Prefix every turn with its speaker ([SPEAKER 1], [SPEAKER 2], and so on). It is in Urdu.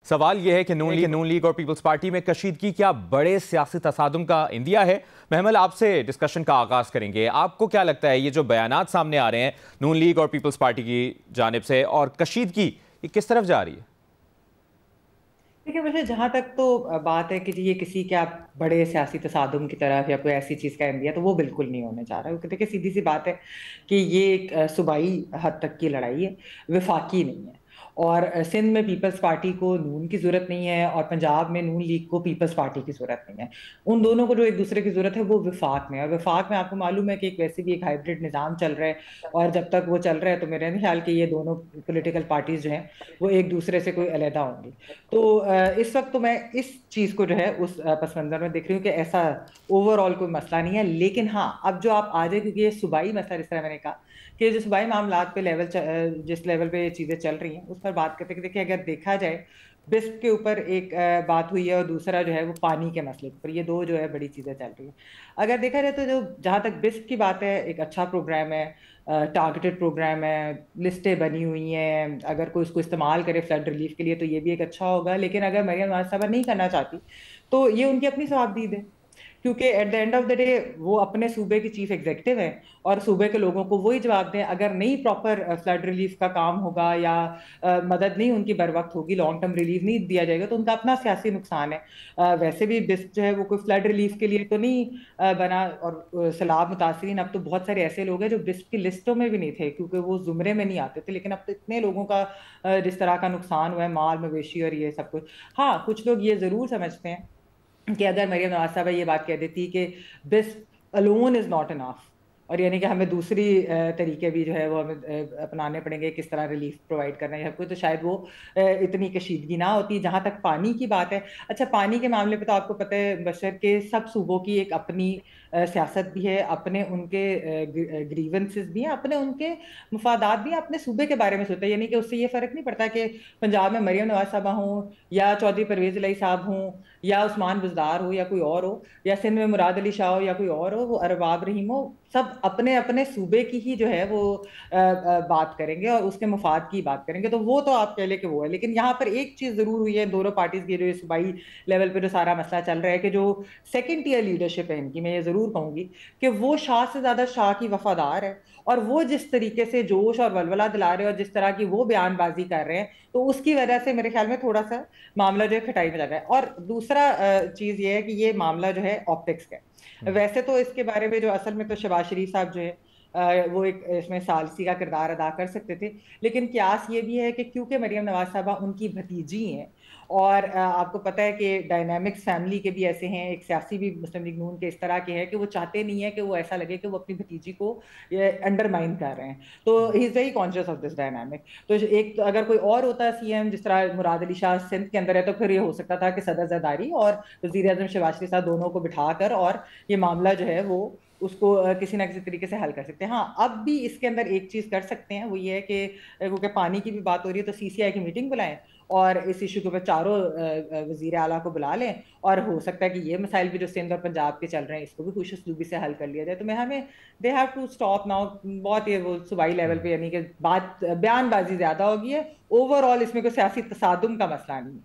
[SPEAKER 1] سوال یہ ہے کہ نون لیگ اور پیپلز پارٹی میں کشیدگی کیا بڑے سیاسی تصادم کا اندیا ہے؟ محمل آپ سے ڈسکشن کا آغاز کریں گے. آپ کو کیا لگتا ہے یہ جو بیانات سامنے آ رہے ہیں نون لیگ اور پیپلز پارٹی کی جانب سے اور کشیدگی یہ کس طرف جا رہی ہے؟
[SPEAKER 2] دیکھیں مجھے جہاں تک تو بات ہے کہ یہ کسی کیا بڑے سیاسی تصادم کی طرف یا کوئی ایسی چیز کا اندیا تو وہ بالکل نہیں ہونے جا رہا ہے. کیونکہ دیکھیں سیدھی سی بات ہے کہ یہ ایک صوبائی حد تک کی لڑائی ہے, وفاقی نہیں ہے. اور سندھ میں پیپلز پارٹی کو نون کی ضرورت نہیں ہے اور پنجاب میں نون لیگ کو پیپلز پارٹی کی ضرورت نہیں ہے. ان دونوں کو جو ایک دوسرے کی ضرورت ہے وہ وفاق میں ہے. اور وفاق میں آپ کو معلوم ہے کہ ایک ویسے بھی ایک ہائبرڈ نظام چل رہا ہے, اور جب تک وہ چل رہا ہے تو میرا نہیں خیال کہ یہ دونوں پولیٹیکل پارٹیز جو ہیں وہ ایک دوسرے سے کوئی علیحدہ ہوں گی. تو اس وقت تو میں اس چیز کو جو ہے اس پس منظر میں دیکھ رہی ہوں کہ ایسا اوور آل کوئی مسئلہ نہیں ہے. لیکن ہاں اب جو آپ آ جائے, کیونکہ یہ صوبائی مسئلہ جس طرح میں نے کہا کہ جو صوبائی معاملات پہ جس لیول پہ یہ چیزیں چل رہی ہیں اس پر بات کرتے کہ دیکھیں اگر دیکھا جائے بسپ کے اوپر ایک بات ہوئی ہے اور دوسرا جو ہے وہ پانی کے مسئلے کے اوپر, یہ دو جو ہے بڑی چیزیں چل رہی ہیں. اگر دیکھا جائے تو جو جہاں تک بسپ کی بات ہے ایک اچھا پروگرام ہے, ٹارگیٹڈ پروگرام ہے, لسٹیں بنی ہوئی ہیں, اگر کوئی اس کو استعمال کرے فلڈ ریلیف کے لیے تو یہ بھی ایک اچھا ہوگا. لیکن اگر مریم نواز صاحبہ نہیں کرنا چاہتی تو یہ ان کی اپنی ثوابدید ہے, کیونکہ at the end of the day وہ اپنے صوبے کی چیف ایگزیکٹو ہیں اور صوبے کے لوگوں کو وہی جواب دیں. اگر نہیں پراپر فلڈ ریلیف کا کام ہوگا یا مدد نہیں ان کی بر وقت ہوگی, لانگ ٹرم ریلیف نہیں دیا جائے گا تو ان کا اپنا سیاسی نقصان ہے. ویسے بھی بسپ جو ہے وہ کوئی فلڈ ریلیف کے لیے تو نہیں بنا, اور سیلاب متاثرین اب تو بہت سارے ایسے لوگ ہیں جو بسپ کی لسٹوں میں بھی نہیں تھے کیونکہ وہ زمرے میں نہیں آتے تھے, لیکن اب تو اتنے لوگوں کا جس طرح کا نقصان ہوا ہے, مال مویشی اور یہ سب کچھ. ہاں کچھ لوگ یہ ضرور سمجھتے ہیں کہ اگر مریم نواز صاحبہ یہ بات کہہ دیتی کہ بسپ alone از not enough, اور یعنی کہ ہمیں دوسری طریقے بھی جو ہے وہ ہمیں اپنانے پڑیں گے کس طرح ریلیف پرووائڈ کرنا ہے, تو شاید وہ اتنی کشیدگی نہ ہوتی. جہاں تک پانی کی بات ہے, اچھا پانی کے معاملے پہ تو آپ کو پتہ ہے بشر کے سب صوبوں کی ایک اپنی سیاست بھی ہے, اپنے ان کے گریونسز بھی ہیں, اپنے ان کے مفادات بھی ہیں, اپنے صوبے کے بارے میں سوچتا ہے. یعنی کہ اس سے یہ فرق نہیں پڑتا کہ پنجاب میں مریم نواز صاحبہ ہوں یا چودھری پرویز الہی صاحب ہوں یا عثمان بزدار ہو یا کوئی اور ہو, یا سندھ میں مراد علی شاہ ہو یا کوئی اور ہو, وہ ارباب رحیم ہو, سب اپنے اپنے صوبے کی ہی جو ہے وہ بات کریں گے اور اس کے مفاد کی بات کریں گے. تو وہ تو آپ کہہ لیں کہ وہ ہے. لیکن یہاں پر ایک چیز ضرور ہوئی ہے دونوں پارٹیز کی جو صوبائی لیول پہ جو سارا مسئلہ چل رہا ہے کہ جو سیکنڈ ٹیئر لیڈرشپ ہے ان کی, میں یہ ضرور کہوں گی کہ وہ شاہ سے زیادہ شاہ کی وفادار ہے, اور وہ جس طریقے سے جوش اور ولولہ دلا رہے ہیں اور جس طرح کی وہ بیان بازی کر رہے ہیں تو اس کی وجہ سے میرے خیال میں تھوڑا سا معاملہ جو ہے کھٹائی میں جا رہا ہے. اور دوسرا چیز یہ ہے کہ یہ معاملہ جو ہے آپٹکس کا ہے. ویسے تو اس کے بارے میں جو اصل میں تو شہباز شریف صاحب جو ہے وہ ایک اس میں ثالثی کا کردار ادا کر سکتے تھے, لیکن قیاس یہ بھی ہے کہ کیونکہ مریم نواز صاحبہ ان کی بھتیجی ہیں, اور آپ کو پتہ ہے کہ ڈائنامکس فیملی کے بھی ایسے ہیں, ایک سیاسی بھی مسلم لیگ نون کے اس طرح کے ہیں کہ وہ چاہتے نہیں ہیں کہ وہ ایسا لگے کہ وہ اپنی بھتیجی کو انڈرمائن کر رہے ہیں. تو he is very conscious of this dynamic. تو ایک اگر کوئی اور ہوتا ہے سی ایم جس طرح مراد علی شاہ سندھ کے اندر ہے تو پھر یہ ہو سکتا تھا کہ صدر زرداری اور وزیر اعظم شہباز شریف صاحب دونوں کو بٹھا کر اور یہ معاملہ جو ہے وہ اس کو کسی نہ کسی طریقے سے حل کر سکتے ہیں. ہاں اب بھی اس کے اندر ایک چیز کر سکتے ہیں, وہ یہ ہے کہ کیونکہ پانی کی بھی بات ہو رہی ہے تو سی سی آئی کی میٹنگ بلائیں اور اس ایشو کے اوپر چاروں وزیر اعلیٰ کو بلا لیں, اور ہو سکتا ہے کہ یہ مسائل بھی جو سندھ اور پنجاب کے چل رہے ہیں اس کو بھی خوش اسلوبی سے حل کر لیا جائے. تو میں ہمیں they have to stop now. بہت یہ وہ صوبائی لیول پہ یعنی کہ بات بیان بازی زیادہ ہوگی ہے, اوور آل اس میں کوئی سیاسی تصادم کا مسئلہ نہیں ہے.